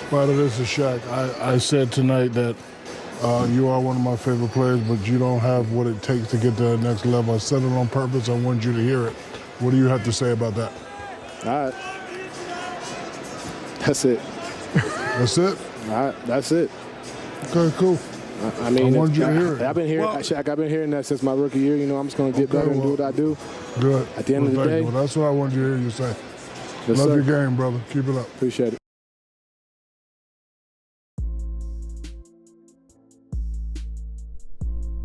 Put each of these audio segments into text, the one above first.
Father, this is Shaq. I said tonight that you are one of my favorite players, but you don't have what it takes to get to the next level. I said it on purpose. I wanted you to hear it. What do you have to say about that? All right. That's it. That's it? All right, that's it. Okay, cool. I mean, I wanted you to hear it. I've been hearing, Shaq, I've been hearing that since my rookie year. You know, I'm just going to get better and do what I do. Good. At the end of the day. Well, that's what I wanted you to hear you say. Yes, Love sir. your game, brother. Keep it up. Appreciate it.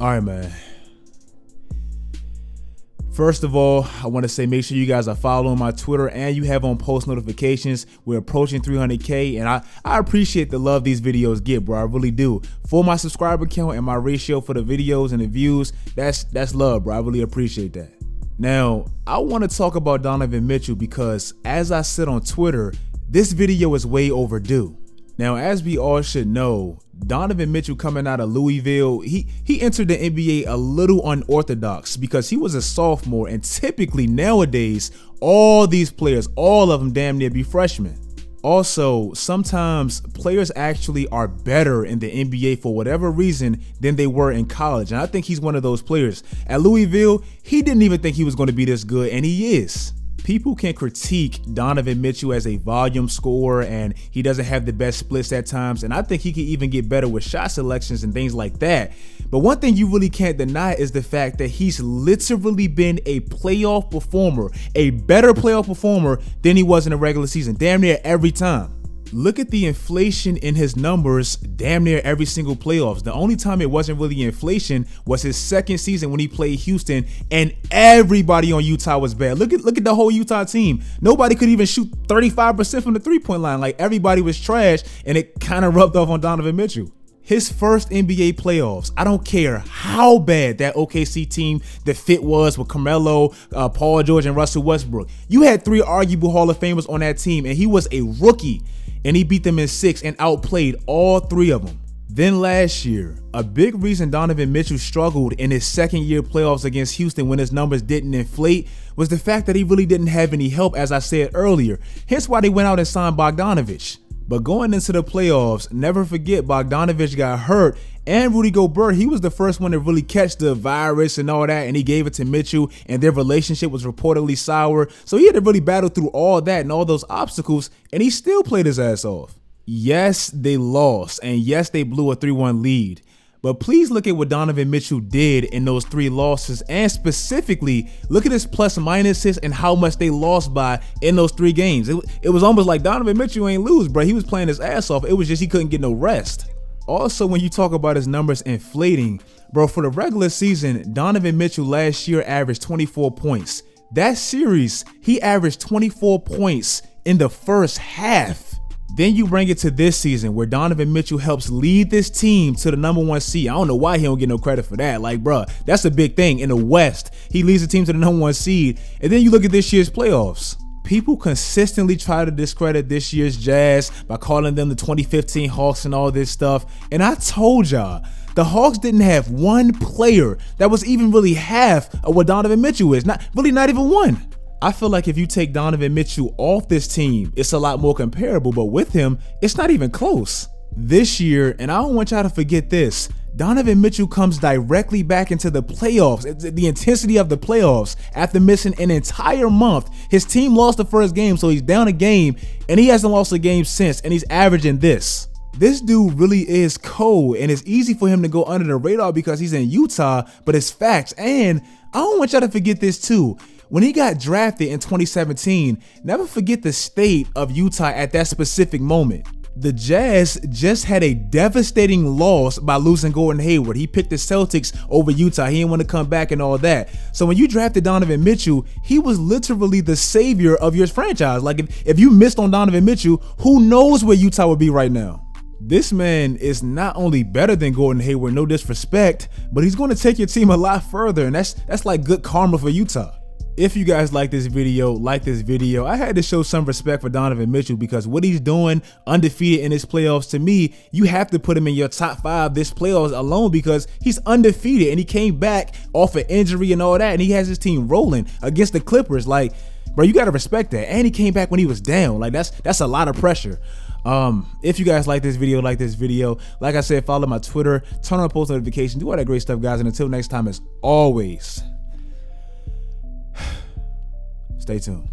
All right, man. First of all, I want to say make sure you guys are following my Twitter and you have on post notifications. We're approaching 300K, and I appreciate the love these videos get, bro. I really do. For my subscriber count and my ratio for the videos and the views, that's love, bro. I really appreciate that. Now, I want to talk about Donovan Mitchell because, as I said on Twitter, this video is way overdue. Now, as we all should know, Donovan Mitchell coming out of Louisville, he entered the NBA a little unorthodox because he was a sophomore, and typically nowadays, all these players, all of them damn near be freshmen. Also, sometimes players actually are better in the NBA for whatever reason than they were in college, and I think he's one of those players. At Louisville, he didn't even think he was going to be this good, and he is. People can critique Donovan Mitchell as a volume scorer and he doesn't have the best splits at times, and I think he could even get better with shot selections and things like that. But one thing you really can't deny is the fact that he's literally been a playoff performer, a better playoff performer than he was in the regular season, damn near every time. Look at the inflation in his numbers damn near every single playoffs. The only time it wasn't really inflation was his second season when he played Houston and everybody on Utah was bad. Look at the whole Utah team. Nobody could even shoot 35% from the three-point line. Like, everybody was trash, and it kind of rubbed off on Donovan Mitchell. His first NBA playoffs, I don't care how bad that OKC team, the fit was with Carmelo, Paul George, and Russell Westbrook. You had three arguable Hall of Famers on that team, and he was a rookie. And he beat them in 6 and outplayed all 3 of them. Then last year, a big reason Donovan Mitchell struggled in his second year playoffs against Houston when his numbers didn't inflate was the fact that he really didn't have any help, as I said earlier. Hence why they went out and signed Bogdanovich. But going into the playoffs, never forget Bogdanovich got hurt, and Rudy Gobert, he was the first one to really catch the virus and all that, and he gave it to Mitchell, and their relationship was reportedly sour. So he had to really battle through all that and all those obstacles, and he still played his ass off. Yes, they lost, and yes, they blew a 3-1 lead. But please look at what Donovan Mitchell did in those 3 losses, and specifically, look at his plus minuses and how much they lost by in those 3 games. It was almost like Donovan Mitchell ain't lose, bro. He was playing his ass off. It was just he couldn't get no rest. Also, when you talk about his numbers inflating, bro, for the regular season, Donovan Mitchell last year averaged 24 points. That series, he averaged 24 points in the first half. Then you bring it to this season where Donovan Mitchell helps lead this team to the #1 seed. I don't know why he don't get no credit for that. Like, bruh, that's a big thing. In the West, he leads the team to the #1 seed. And then you look at this year's playoffs. People consistently try to discredit this year's Jazz by calling them the 2015 Hawks and all this stuff. And I told y'all, the Hawks didn't have one player that was even really half of what Donovan Mitchell is. Not even one. I feel like if you take Donovan Mitchell off this team, it's a lot more comparable, but with him, it's not even close. This year, and I don't want y'all to forget this, Donovan Mitchell comes directly back into the playoffs, the intensity of the playoffs, after missing an entire month. His team lost the first game, so he's down a game, and he hasn't lost a game since, and he's averaging this. This dude really is cold, and it's easy for him to go under the radar because he's in Utah, but it's facts. And I don't want y'all to forget this too. When he got drafted in 2017, never forget the state of Utah at that specific moment. The Jazz just had a devastating loss by losing Gordon Hayward. He picked the Celtics over Utah. He didn't want to come back and all that. So when you drafted Donovan Mitchell, he was literally the savior of your franchise. Like, if you missed on Donovan Mitchell, who knows where Utah would be right now? This man is not only better than Gordon Hayward, no disrespect, but he's going to take your team a lot further, and that's like good karma for Utah. If you guys like this video, I had to show some respect for Donovan Mitchell because what he's doing, undefeated in his playoffs, to me, you have to put him in your top 5 this playoffs alone because he's undefeated and he came back off an injury and all that, and he has his team rolling against the Clippers. Like, bro, you got to respect that. And he came back when he was down. Like, that's a lot of pressure. If you guys like this video, like I said, follow my Twitter, turn on post notifications, do all that great stuff, guys. And until next time, as always, stay tuned.